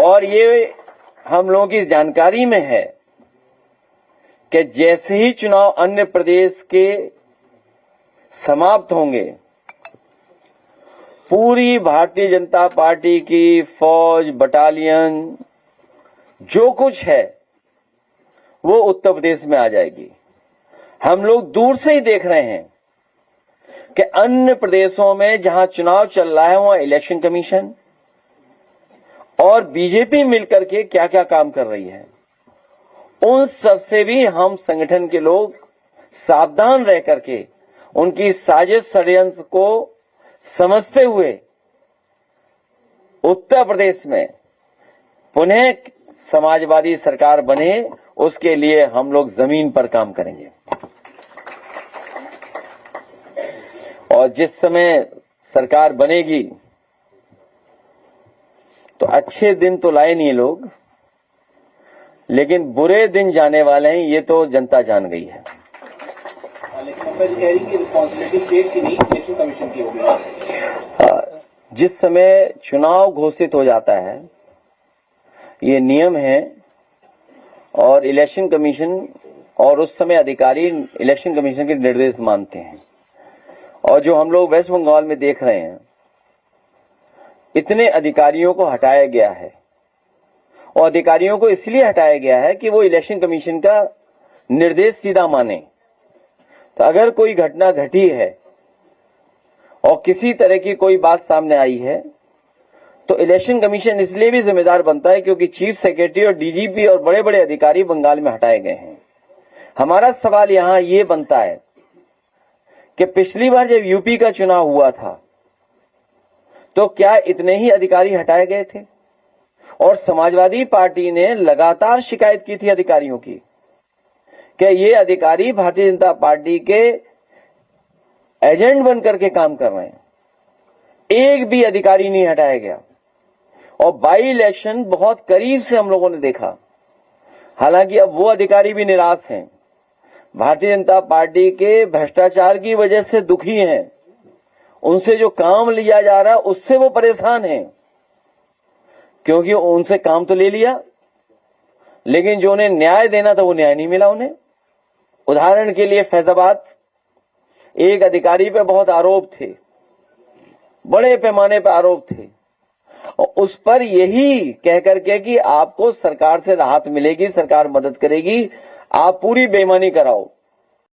और ये हम लोगों की जानकारी में है कि जैसे ही चुनाव अन्य प्रदेश के समाप्त होंगे, पूरी भारतीय जनता पार्टी की फौज, बटालियन, जो कुछ है वो उत्तर प्रदेश में आ जाएगी। हम लोग दूर से ही देख रहे हैं कि अन्य प्रदेशों में जहां चुनाव चल रहा है वहां इलेक्शन कमीशन और बीजेपी मिलकर के क्या क्या काम कर रही है। उन सब से भी हम संगठन के लोग सावधान रह करके उनकी साजिश षड्यंत्र को समझते हुए उत्तर प्रदेश में पुनः समाजवादी सरकार बने, उसके लिए हम लोग जमीन पर काम करेंगे। और जिस समय सरकार बनेगी तो अच्छे दिन तो लाए नहीं लोग, लेकिन बुरे दिन जाने वाले हैं, ये तो जनता जान गई है। जिस समय चुनाव घोषित हो जाता है, ये नियम है और इलेक्शन कमीशन और उस समय अधिकारी इलेक्शन कमीशन के निर्देश मानते हैं। और जो हम लोग वेस्ट बंगाल में देख रहे हैं, इतने अधिकारियों को हटाया गया है और अधिकारियों को इसलिए हटाया गया है कि वो इलेक्शन कमीशन का निर्देश सीधा माने। तो अगर कोई घटना घटी है और किसी तरह की कोई बात सामने आई है तो इलेक्शन कमीशन इसलिए भी जिम्मेदार बनता है क्योंकि चीफ सेक्रेटरी और डीजीपी और बड़े बड़े अधिकारी बंगाल में हटाए गए हैं। हमारा सवाल यहां ये बनता है कि पिछली बार जब यूपी का चुनाव हुआ था तो क्या इतने ही अधिकारी हटाए गए थे? और समाजवादी पार्टी ने लगातार शिकायत की थी अधिकारियों की कि ये अधिकारी भारतीय जनता पार्टी के एजेंट बनकर के काम कर रहे हैं। एक भी अधिकारी नहीं हटाया गया और बाई इलेक्शन बहुत करीब से हम लोगों ने देखा। हालांकि अब वो अधिकारी भी निराश हैं, भारतीय जनता पार्टी के भ्रष्टाचार की वजह से दुखी हैं, उनसे जो काम लिया जा रहा है उससे वो परेशान हैं, क्योंकि उनसे काम तो ले लिया लेकिन जो उन्हें न्याय देना था वो न्याय नहीं मिला उन्हें। उदाहरण के लिए फैजाबाद, एक अधिकारी पे बहुत आरोप थे, बड़े पैमाने पर आरोप थे और उस पर यही कह करके कि आपको सरकार से राहत मिलेगी, सरकार मदद करेगी, आप पूरी बेईमानी कराओ।